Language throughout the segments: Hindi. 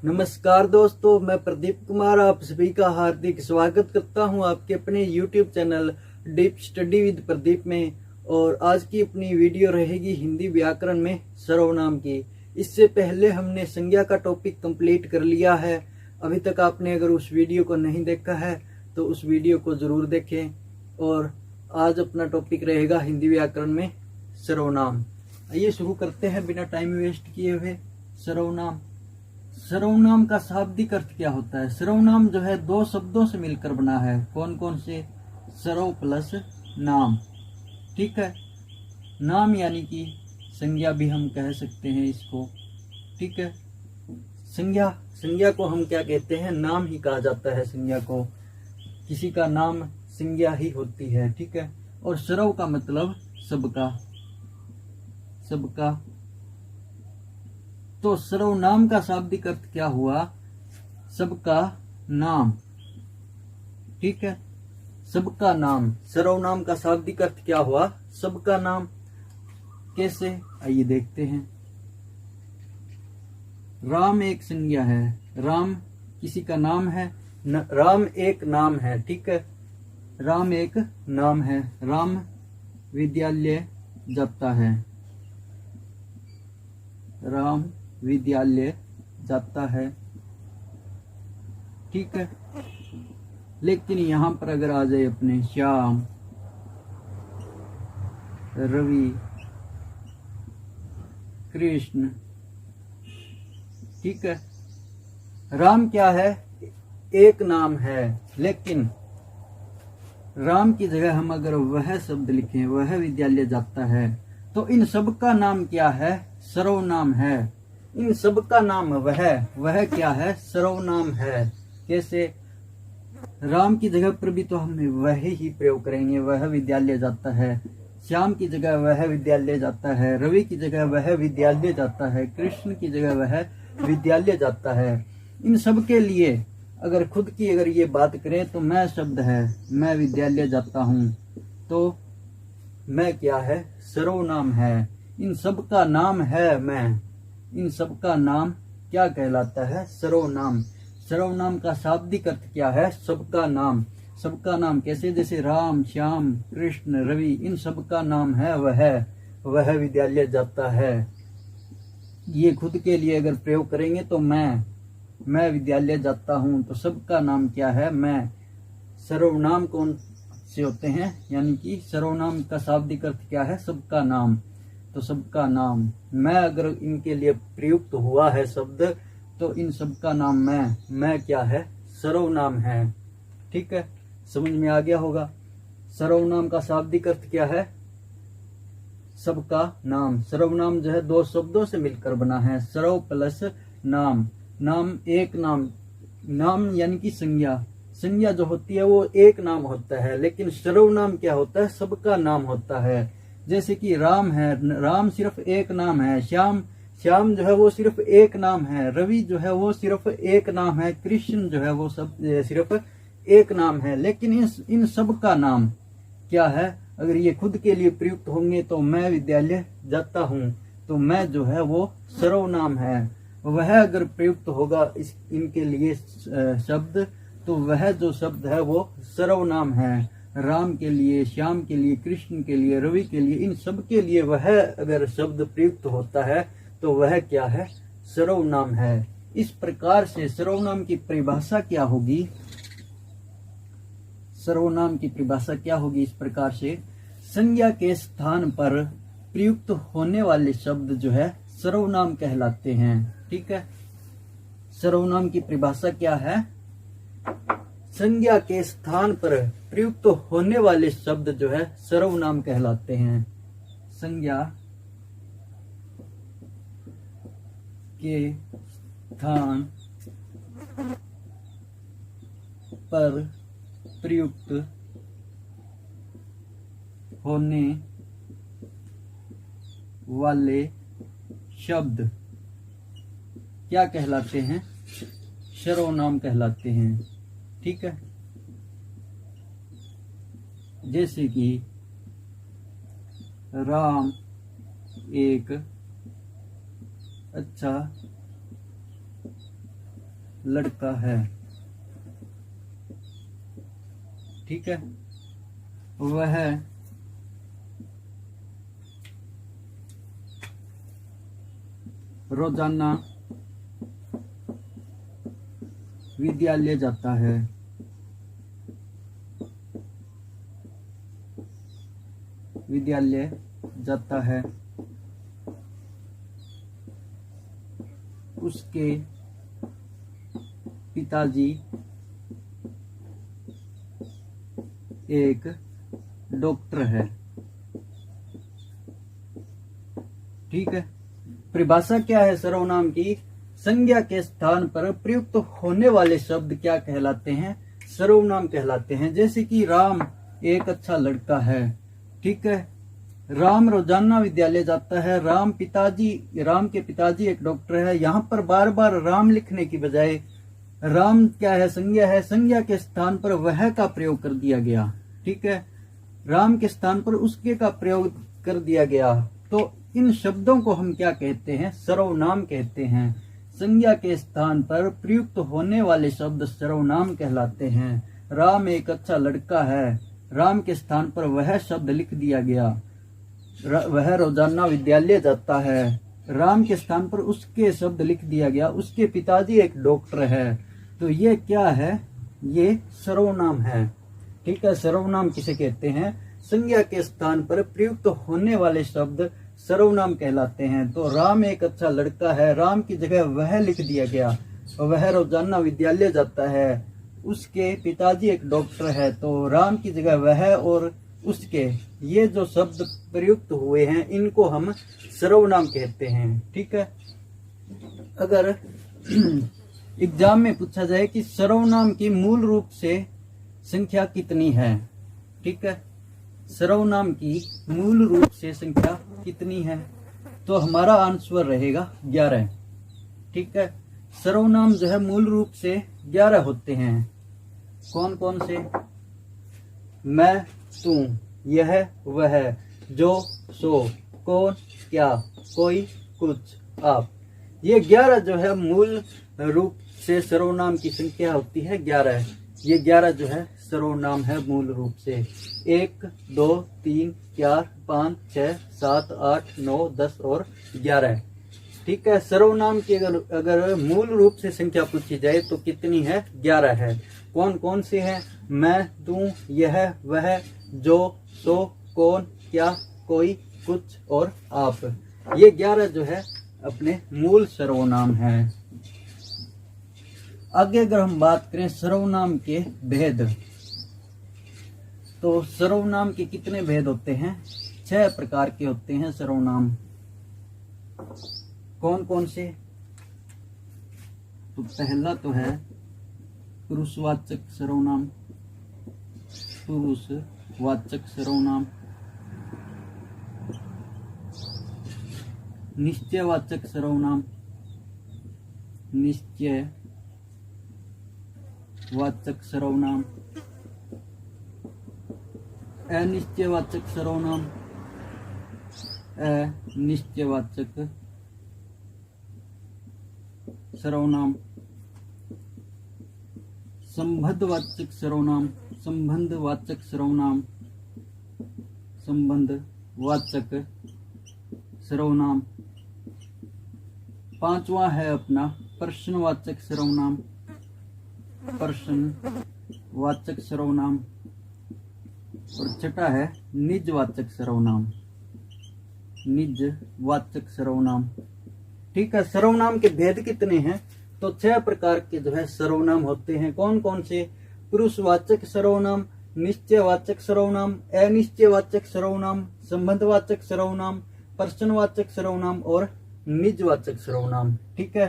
नमस्कार दोस्तों, मैं प्रदीप कुमार आप सभी का हार्दिक स्वागत करता हूं आपके अपने YouTube channel deep study with Pradeep में। और आज की अपनी वीडियो रहेगी हिंदी व्याकरण में सर्वनाम की। इससे पहले हमने संज्ञा का टॉपिक कंप्लीट कर लिया है। अभी तक आपने अगर उस वीडियो को नहीं देखा है तो उस वीडियो को जरूर देखें। और आज अपना टॉपिक रहेगा हिंदी व्याकरण में सर्वनाम। आइए शुरू करते हैं बिना टाइम वेस्ट किए हुए। सर्वनाम। सर्वनाम का शाब्दिक अर्थ क्या होता है? सर्वनाम जो है दो शब्दों से मिलकर बना है। कौन कौन से? सर्व प्लस नाम। ठीक है, नाम यानी कि संज्ञा भी हम कह सकते हैं इसको। ठीक है, संज्ञा को हम क्या कहते हैं? नाम ही कहा जाता है संज्ञा को। किसी का नाम संज्ञा ही होती है। ठीक है, और सर्व का मतलब सबका। तो सर्वनाम का शाब्दिक अर्थ क्या हुआ? सबका नाम। ठीक है, सबका नाम। सर्वनाम का शाब्दिक अर्थ क्या हुआ? सबका नाम। कैसे? आइए देखते हैं। राम एक संज्ञा है। राम किसी का नाम है। राम एक नाम है। ठीक है, राम एक नाम है। राम विद्यालय जाता है। राम विद्यालय जाता है। ठीक है, लेकिन यहां पर अगर आ जाए अपने श्याम, रवि, कृष्ण। ठीक है, राम क्या है? एक नाम है, लेकिन राम की जगह हम अगर वह शब्द लिखें, वह विद्यालय जाता है, तो इन सब का नाम क्या है? सर्वनाम है। इन सब का नाम वह क्या है? सर्वनाम है। कैसे? राम की जगह पर भी तो हम वह ही प्रयोग करेंगे। वह विद्यालय जाता है। श्याम की जगह वह विद्यालय जाता है। रवि की जगह वह विद्यालय जाता है। कृष्ण की जगह वह विद्यालय जाता है। इन सब के लिए अगर खुद की अगर ये बात करें तो मैं शब्द है। मैं विद्यालय जाता हूं, तो मैं क्या है? सर्वनाम है। इन सब का नाम है मैं। इन सब का नाम क्या कहलाता है? सर्वनाम। सर्वनाम का शाब्दिक अर्थ क्या है? सबका नाम। सबका नाम कैसे? जैसे राम, श्याम, कृष्ण, रवि, इन सब का नाम है वह विद्यालय जाता है। ये खुद के लिए अगर प्रयोग करेंगे तो मैं विद्यालय जाता हूं, तो सबका नाम क्या है? मैं। सर्वनाम कौन से होते हैं? यानी कि सर्वनाम का शाब्दिक अर्थ क्या है? सबका नाम। तो सबका नाम। मैं अगर इनके लिए प्रयुक्त हुआ है शब्द, तो इन सबका नाम मैं क्या है? सर्वनाम है। ठीक है, समझ में आ गया होगा। सर्वनाम का शाब्दिक अर्थ क्या है? सबका नाम। सर्वनाम जो है दो शब्दों से मिलकर बना है। सर्व प्लस नाम। नाम एक नाम। नाम यानी कि संज्ञा। संज्ञा जो होती है वो एक नाम होता है, लेकिन सर्वनाम क्या होता है? सबका नाम होता है। जैसे कि राम है, राम सिर्फ एक नाम है। श्याम जो है वो सिर्फ एक नाम है। रवि जो है वो सिर्फ एक नाम है। कृष्ण जो है वो सब सिर्फ एक नाम है। लेकिन इन सब का नाम क्या है? अगर ये खुद के लिए प्रयुक्त होंगे तो मैं विद्यालय जाता हूँ, तो मैं जो है वो सर्वनाम है। वह अगर प्रयुक्त होगा इनके लिए शब्द, तो वह जो शब्द है वो सर्वनाम है। राम के लिए, श्याम के लिए, कृष्ण के लिए, रवि के लिए, इन सब के लिए वह अगर शब्द प्रयुक्त होता है तो वह क्या है? सर्वनाम है। इस प्रकार से सर्वनाम की परिभाषा क्या होगी? सर्वनाम की परिभाषा क्या होगी? इस प्रकार से संज्ञा के स्थान पर प्रयुक्त होने वाले शब्द जो है सर्वनाम कहलाते हैं। ठीक है, सर्वनाम की परिभाषा क्या है? संज्ञा के स्थान पर प्रयुक्त होने वाले शब्द जो है सर्वनाम कहलाते हैं। संज्ञा के स्थान पर प्रयुक्त होने वाले शब्द क्या कहलाते हैं? सर्वनाम कहलाते हैं। ठीक है, जैसे कि राम एक अच्छा लड़का है। ठीक है, वह रोजाना विद्यालय जाता है। विद्यालय जाता है। उसके पिताजी एक डॉक्टर है। ठीक है, परिभाषा क्या है सर्वनाम की? संज्ञा के स्थान पर प्रयुक्त होने वाले शब्द क्या कहलाते हैं? सर्वनाम कहलाते हैं। जैसे कि राम एक अच्छा लड़का है। ठीक है, राम रोजाना विद्यालय जाता है। राम के पिताजी एक डॉक्टर है। यहाँ पर बार बार राम लिखने की बजाय राम क्या है? संज्ञा है। संज्ञा के स्थान पर वह का प्रयोग कर दिया गया। ठीक है, राम के स्थान पर उसके का प्रयोग कर दिया गया। तो इन शब्दों को हम क्या कहते हैं? सर्वनाम कहते हैं। संज्ञा के स्थान पर प्रयुक्त होने वाले शब्द सर्वनाम कहलाते हैं। राम एक अच्छा लड़का है। राम के स्थान पर वह शब्द लिख दिया गया। वह रोजाना विद्यालय जाता है। राम के स्थान पर उसके शब्द लिख दिया गया। उसके पिताजी एक डॉक्टर है। तो ये क्या है? ये सर्वनाम है। ठीक है, सर्वनाम किसे कहते हैं? संज्ञा के स्थान पर प्रयुक्त होने वाले शब्द सर्वनाम कहलाते हैं। तो राम एक अच्छा लड़का है, राम की जगह वह लिख दिया गया। वह रोजाना विद्यालय जाता है। उसके पिताजी एक डॉक्टर है। तो राम की जगह वह और उसके, ये जो शब्द प्रयुक्त हुए हैं इनको हम सर्वनाम कहते हैं। ठीक है, अगर एग्जाम में पूछा जाए कि सर्वनाम की मूल रूप से संख्या कितनी है? ठीक है, सर्वनाम की मूल रूप से संख्या कितनी है? तो हमारा आंसर रहेगा 11। ठीक है, सर्वनाम जो है मूल रूप से 11 होते हैं। कौन कौन से? मैं, तू, यह, वह, जो, सो, कौन, क्या, कोई, कुछ, आप। ये 11 जो है मूल रूप से सर्वनाम की संख्या होती है 11। ये 11 जो है सर्वनाम है मूल रूप से। 1, 2, 3, 4, 5, 6, 7, 8, 9, 10 और 11। ठीक है, सर्वनाम की अगर मूल रूप से संख्या पूछी जाए तो कितनी है? 11 है। कौन कौन से हैं? मैं, तू, यह, वह, जो, सो, कौन, क्या, कोई, कुछ और आप। ये 11 जो है अपने मूल सर्वनाम है। आगे अगर हम बात करें सर्वनाम के भेद, तो सर्वनाम के कितने भेद होते हैं? 6 प्रकार के होते हैं सर्वनाम। कौन कौन से? तो पहला तो है पुरुषवाचक सर्वनाम। पुरुषवाचक सर्वनाम। निश्चयवाचक सर्वनाम। निश्चयवाचक सर्वनाम। अनिश्चयवाचक सर्वनाम। अनिश्चयवाचक सर्वनाम। संबंधवाचक सर्वनाम। संबंधवाचक सर्वनाम। संबंधवाचक सर्वनाम। पांचवा है अपना प्रश्नवाचक सर्वनाम। प्रश्नवाचक सर्वनाम। और छठा है निजवाचक सर्वनाम। निजवाचक सर्वनाम। ठीक है, सर्वनाम के भेद कितने हैं? तो 6 प्रकार के जो है सर्वनाम होते हैं। कौन कौन से? पुरुषवाचक सर्वनाम, निश्चयवाचक सर्वनाम, अनिश्चयवाचक सर्वनाम, संबंधवाचक सर्वनाम, प्रश्नवाचक सर्वनाम और निजवाचक सर्वनाम। ठीक है,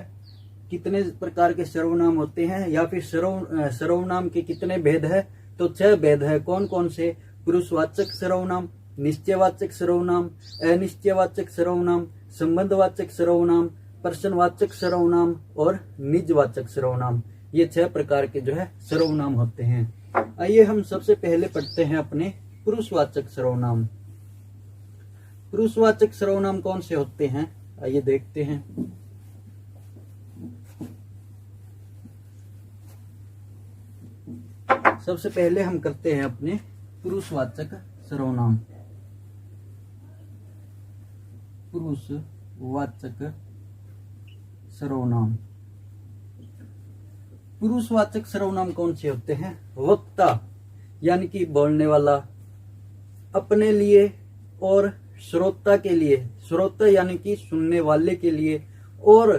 कितने प्रकार के सर्वनाम होते हैं या फिर सर्वनाम के कितने भेद है? तो 6 भेद है। कौन कौन से? पुरुषवाचक सर्वनाम, निश्चयवाचक सर्वनाम, अनिश्चयवाचक सर्वनाम, संबंधवाचक सर्वनाम, प्रश्नवाचक सर्वनाम और निजवाचक सर्वनाम। ये 6 प्रकार के जो है सर्वनाम होते हैं। आइए हम सबसे पहले पढ़ते हैं अपने पुरुषवाचक सर्वनाम। पुरुषवाचक सर्वनाम कौन से होते हैं? आइए देखते हैं। सबसे पहले हम करते हैं अपने पुरुषवाचक सर्वनाम। पुरुषवाचक सर्वनाम। पुरुषवाचक सर्वनाम कौन से होते हैं? वक्ता यानी कि बोलने वाला, अपने लिए और श्रोता के लिए, श्रोता यानी कि सुनने वाले के लिए, और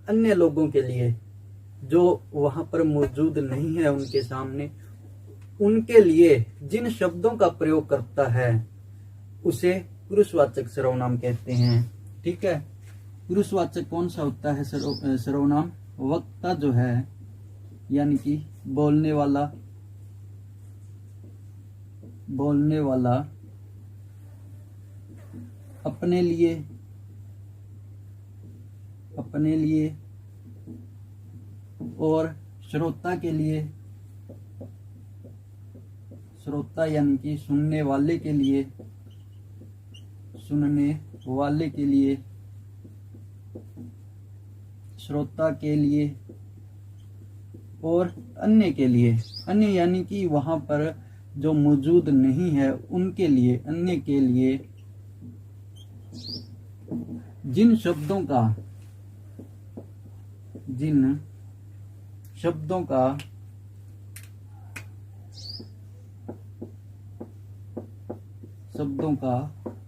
अन्य लोगों के लिए जो वहां पर मौजूद नहीं है उनके सामने, उनके लिए जिन शब्दों का प्रयोग करता है उसे पुरुषवाचक सर्वनाम कहते हैं। ठीक है, पुरुषवाचक कौन सा होता है सर्वनाम? वक्ता जो है यानी कि बोलने वाला, अपने लिए और श्रोता के लिए, श्रोता यानी कि सुनने वाले के लिए, श्रोता के लिए और अन्य के लिए। अन्य यानी कि वहां पर जो मौजूद नहीं है उनके लिए, अन्य के लिए जिन शब्दों का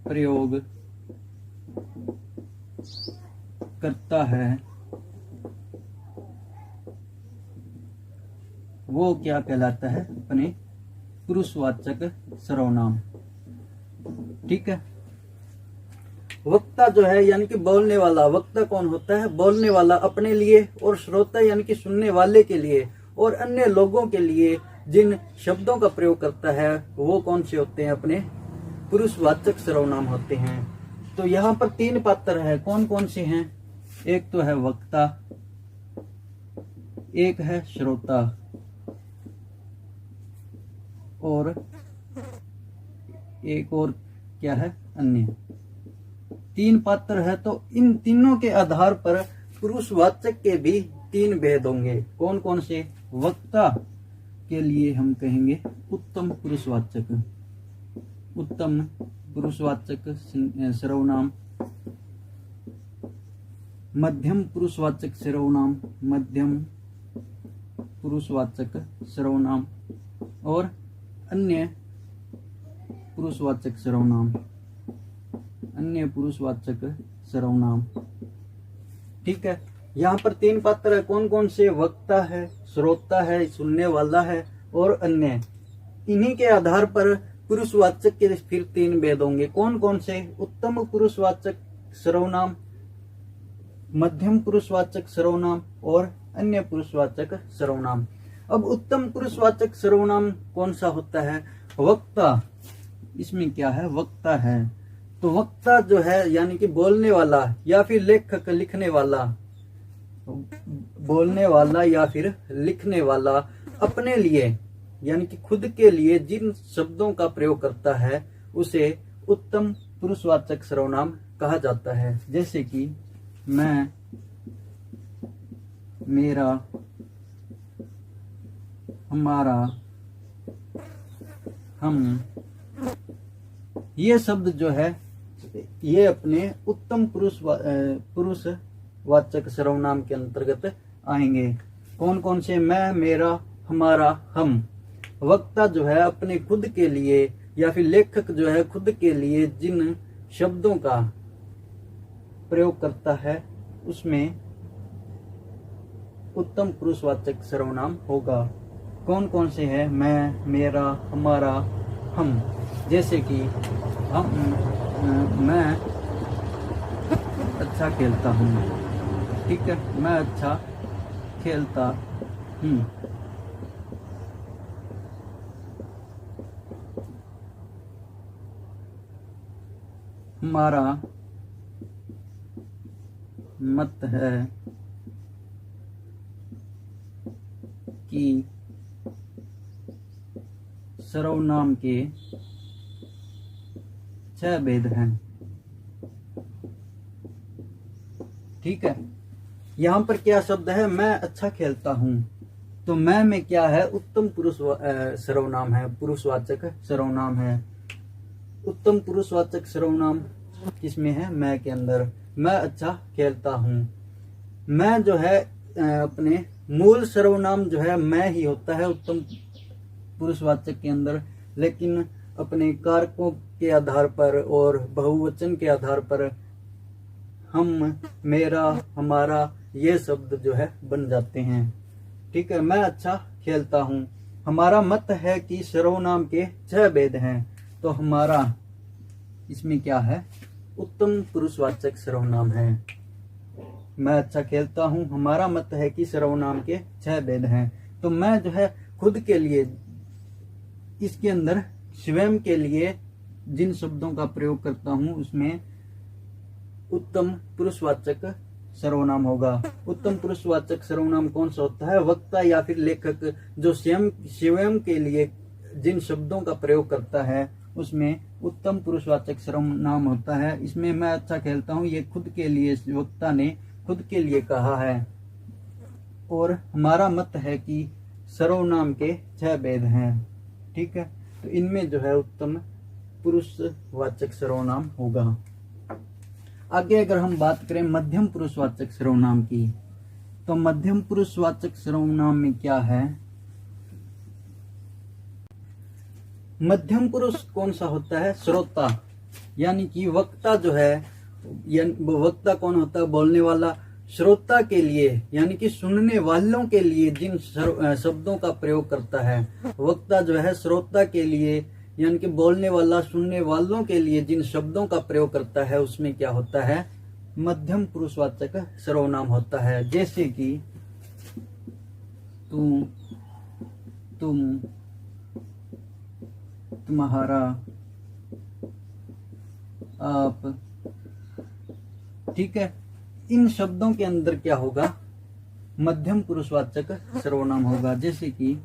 प्रयोग करता है वो क्या कहलाता है? अपने पुरुषवाचक सर्वनाम। ठीक है, वक्ता जो है यानी कि बोलने वाला। वक्ता कौन होता है? बोलने वाला, अपने लिए और श्रोता यानी कि सुनने वाले के लिए और अन्य लोगों के लिए जिन शब्दों का प्रयोग करता है वो कौन से होते हैं? अपने पुरुषवाचक सर्वनाम होते हैं। तो यहाँ पर 3 पात्र है। कौन कौन से हैं? एक तो है वक्ता, एक है श्रोता और एक और क्या है? अन्य। 3 पात्र है। तो इन तीनों के आधार पर पुरुषवाचक के भी 3 भेद होंगे। कौन कौन से? वक्ता के लिए हम कहेंगे उत्तम पुरुषवाचक, उत्तम पुरुषवाचक सर्वनाम। मध्यम पुरुषवाचक सर्वनाम, मध्यम पुरुषवाचक सर्वनाम और अन्य पुरुषवाचक सर्वनाम, अन्य पुरुषवाचक सर्वनाम। ठीक है, यहाँ पर 3 पात्र है। कौन कौन से? वक्ता है, श्रोता है, सुनने वाला है और अन्य। इन्हीं के आधार पर पुरुषवाचक के फिर 3 भेद होंगे। कौन कौन से? उत्तम पुरुषवाचक सर्वनाम, मध्यम पुरुषवाचक सर्वनाम और अन्य पुरुषवाचक सर्वनाम। अब उत्तम पुरुषवाचक सर्वनाम कौन सा होता है? वक्ता। इसमें क्या है? वक्ता है। तो वक्ता जो है यानी कि बोलने वाला या फिर लेखक, लिखने वाला, बोलने वाला या फिर लिखने वाला, अपने लिए यानी कि खुद के लिए जिन शब्दों का प्रयोग करता है उसे उत्तम पुरुषवाचक सर्वनाम कहा जाता है। जैसे कि मैं, मेरा, हमारा, हम, ये शब्द जो है ये अपने उत्तम पुरुषवाचक सर्वनाम के अंतर्गत आएंगे। कौन कौन से? मैं, मेरा, हमारा, हम। वक्ता जो है अपने खुद के लिए या फिर लेखक जो है खुद के लिए जिन शब्दों का प्रयोग करता है उसमें उत्तम पुरुषवाचक सर्वनाम होगा। कौन कौन से हैं? मैं, मेरा, हमारा, हम। जैसे कि मैं अच्छा खेलता हूँ। ठीक है, मैं अच्छा खेलता हूँ। हमारा मत है कि सर्वनाम के 6 भेद हैं। ठीक है, यहाँ पर क्या शब्द है? मैं अच्छा खेलता हूँ। तो मैं में क्या है, उत्तम पुरुष सर्वनाम है, पुरुषवाचक सर्वनाम है। उत्तम पुरुषवाचक सर्वनाम किसमें है, मैं के अंदर। मैं अच्छा खेलता हूँ। मैं जो है अपने मूल सर्वनाम जो है मैं ही होता है उत्तम पुरुषवाचक के अंदर, लेकिन अपने कारकों के आधार पर और बहुवचन के आधार पर हम, मेरा, हमारा ये शब्द जो है बन जाते हैं। ठीक है, मैं अच्छा खेलता हूँ। हमारा मत है कि सर्वनाम के 6 भेद हैं, तो हमारा इसमें क्या है, उत्तम पुरुषवाचक सर्वनाम है। मैं अच्छा खेलता हूँ, हमारा मत है कि सर्वनाम के 6 भेद हैं। तो मैं जो है खुद के लिए, इसके अंदर स्वयं के लिए जिन शब्दों का प्रयोग करता हूँ उसमें उत्तम पुरुषवाचक सर्वनाम होगा। उत्तम पुरुषवाचक सर्वनाम कौन सा होता है, वक्ता या फिर लेखक जो स्वयं के लिए जिन शब्दों का प्रयोग करता है उसमें उत्तम पुरुषवाचक सर्वनाम होता है। इसमें मैं अच्छा खेलता हूँ, ये खुद के लिए, वक्ता ने खुद के लिए कहा है। और हमारा मत है कि सर्वनाम के 6 भेद हैं। ठीक है, तो इनमें जो है उत्तम पुरुषवाचक सर्वनाम होगा। आगे अगर हम बात करें मध्यम पुरुषवाचक सर्वनाम की, तो मध्यम पुरुषवाचक सर्वनाम में क्या है, मध्यम पुरुष कौन सा होता है, श्रोता, यानी कि वक्ता जो है, वक्ता कौन होता है, बोलने वाला। श्रोता के लिए यानी कि सुनने वालों के लिए जिन शब्दों का प्रयोग करता है, वक्ता जो है श्रोता के लिए यानी कि बोलने वाला, सुनने वालों के लिए जिन शब्दों का प्रयोग करता है उसमें क्या होता है, मध्यम पुरुषवाचक सर्वनाम होता है। जैसे कि तू, तुम, तुम्हारा, आप। ठीक है, इन शब्दों के अंदर क्या होगा, मध्यम पुरुषवाचक सर्वनाम होगा। जैसे कि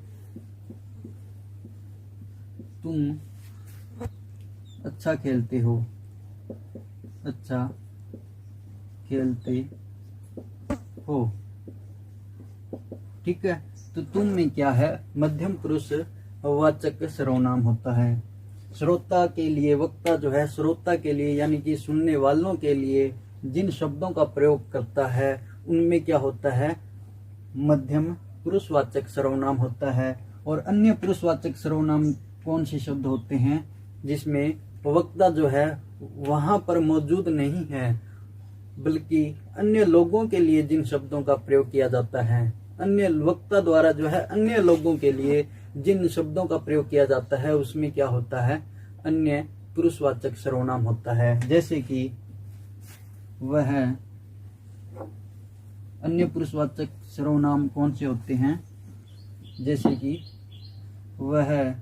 तुम अच्छा खेलते हो, अच्छा खेलते हो। ठीक है, तो तुम में क्या है, मध्यम पुरुषवाचक सर्वनाम होता है। श्रोता के लिए, वक्ता जो है श्रोता के लिए यानी कि सुनने वालों के लिए जिन शब्दों का प्रयोग करता है उनमें क्या होता है, मध्यम पुरुषवाचक सर्वनाम होता है। और अन्य पुरुषवाचक सर्वनाम कौन से शब्द होते हैं, जिसमें वक्ता जो है वहां पर मौजूद नहीं है, बल्कि अन्य लोगों के लिए जिन शब्दों का प्रयोग किया जाता है, अन्य वक्ता द्वारा जो है अन्य लोगों के लिए जिन शब्दों का प्रयोग किया जाता है उसमें क्या होता है, अन्य पुरुषवाचक सर्वनाम होता है। जैसे कि वह, अन्य पुरुषवाचक सर्वनाम कौन से होते हैं, जैसे कि वह,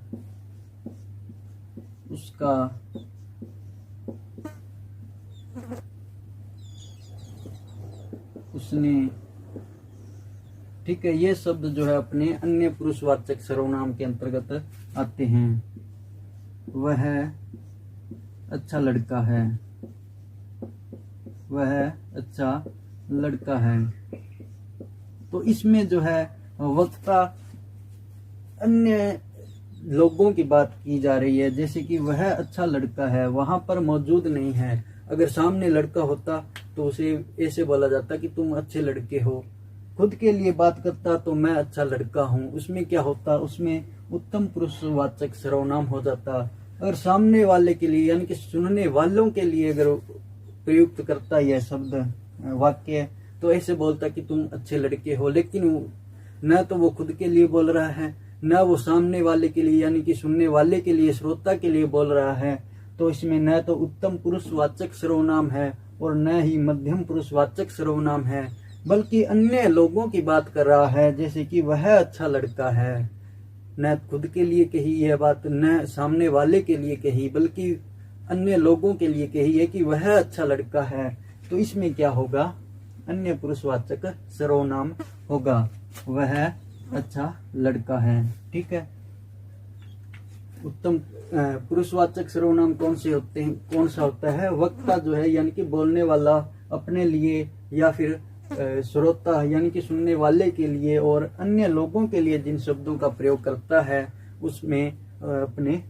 उसका, उसने। ठीक है, ये शब्द जो है अपने अन्य पुरुषवाचक सर्वनाम के अंतर्गत आते हैं। वह अच्छा लड़का है, वह अच्छा लड़का है। तो इसमें जो है वक्ता अन्य लोगों की बात की जा रही है। जैसे कि वह अच्छा लड़का है वहां पर मौजूद नहीं है। अगर सामने लड़का होता तो उसे ऐसे बोला जाता कि तुम अच्छे लड़के हो। खुद के लिए बात करता तो मैं अच्छा लड़का हूँ, उसमें क्या होता, उसमें उत्तम पुरुषवाचक सर्वनाम हो जाता। अगर सामने वाले के लिए यानी कि सुनने वालों के लिए अगर प्रयुक्त करता यह शब्द वाक्य, तो ऐसे बोलता कि तुम अच्छे लड़के हो, लेकिन न तो वो खुद के लिए बोल रहा है, न वो सामने वाले के लिए यानी कि सुनने वाले के लिए, श्रोता के लिए बोल रहा है। तो इसमें न तो उत्तम पुरुषवाचक सर्वनाम है और न ही मध्यम पुरुषवाचक सर्वनाम है, बल्कि अन्य लोगों की बात कर रहा है। जैसे कि वह अच्छा लड़का है, न खुद के लिए कही यह बात, न सामने वाले के लिए कही, बल्कि अन्य लोगों के लिए कही है कि वह अच्छा लड़का है। तो इसमें क्या होगा, अन्य पुरुषवाचक सर्वनाम होगा, वह अच्छा लड़का है। ठीक है, उत्तम पुरुषवाचक सर्वनाम कौन से होते हैं, कौन सा होता है, वक्ता जो है यानी कि बोलने वाला अपने लिए या फिर श्रोता यानी कि सुनने वाले के लिए और अन्य लोगों के लिए जिन शब्दों का प्रयोग करता है उसमें अपने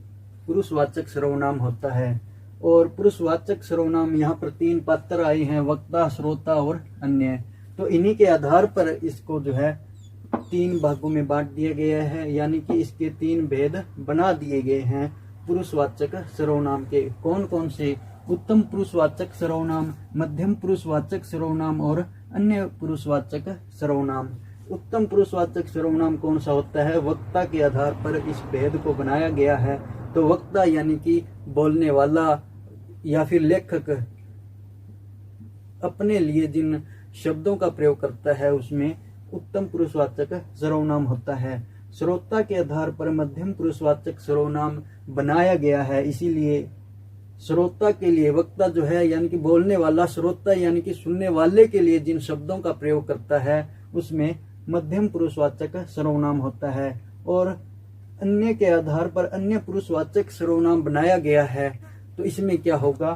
पुरुषवाचक सर्वनाम होता है। और पुरुषवाचक सर्वनाम यहाँ पर 3 पात्र आए हैं, वक्ता, श्रोता और अन्य। तो इन्हीं के आधार पर इसको जो है 3 भागों में बांट दिया गया है, यानी कि इसके 3 भेद बना दिए गए हैं पुरुषवाचक सर्वनाम के। कौन कौन से? उत्तम पुरुषवाचक सर्वनाम, मध्यम पुरुषवाचक सर्वनाम और अन्य पुरुषवाचक सर्वनाम। उत्तम पुरुषवाचक सर्वनाम कौन सा होता है? वक्ता के आधार पर इस भेद को बनाया गया है। तो वक्ता यानी कि बोलने वाला या फिर लेखक अपने लिए जिन शब्दों का प्रयोग करता है उसमें उत्तम पुरुषवाचक सर्वनाम होता है। श्रोता के आधार पर मध्यम पुरुषवाचक सर्वनाम बनाया गया है, इसीलिए श्रोता के लिए वक्ता जो है यानी कि बोलने वाला, श्रोता यानी कि सुनने वाले के लिए जिन शब्दों का प्रयोग करता है उसमें मध्यम पुरुषवाचक सर्वनाम होता है। और अन्य के आधार पर अन्य पुरुषवाचक सर्वनाम बनाया गया है, तो इसमें क्या होगा?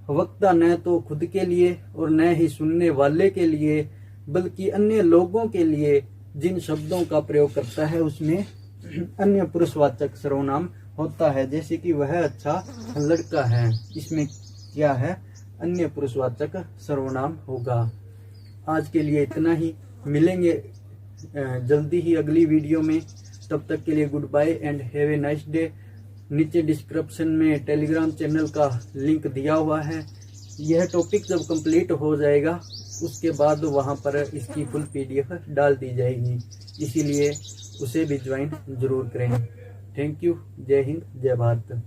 वक्ता न तो खुद के लिए और न ही सुनने वाले के लिए बल्कि अन्य लोगों के लिए जिन शब्दों का प्रयोग करता है उसमें अन्य पुरुषवाचक सर्वनाम होता है। जैसे कि वह अच्छा लड़का है, इसमें क्या है? अन्य पुरुषवाचक सर्वनाम होगा। आज के लिए इतना ही, मिलेंगे जल्दी ही अगली वीडियो में। तब तक के लिए goodbye and have a nice day. नीचे डिस्क्रिप्शन में टेलीग्राम चैनल का लिंक दिया हुआ है। यह टॉपिक जब कंप्लीट हो जाएगा उसके बाद वहां पर इसकी फुल PDF डाल दी जाएगी, इसीलिए उसे भी ज्वाइन जरूर करें। Thank you. जय हिंद, जय भारत।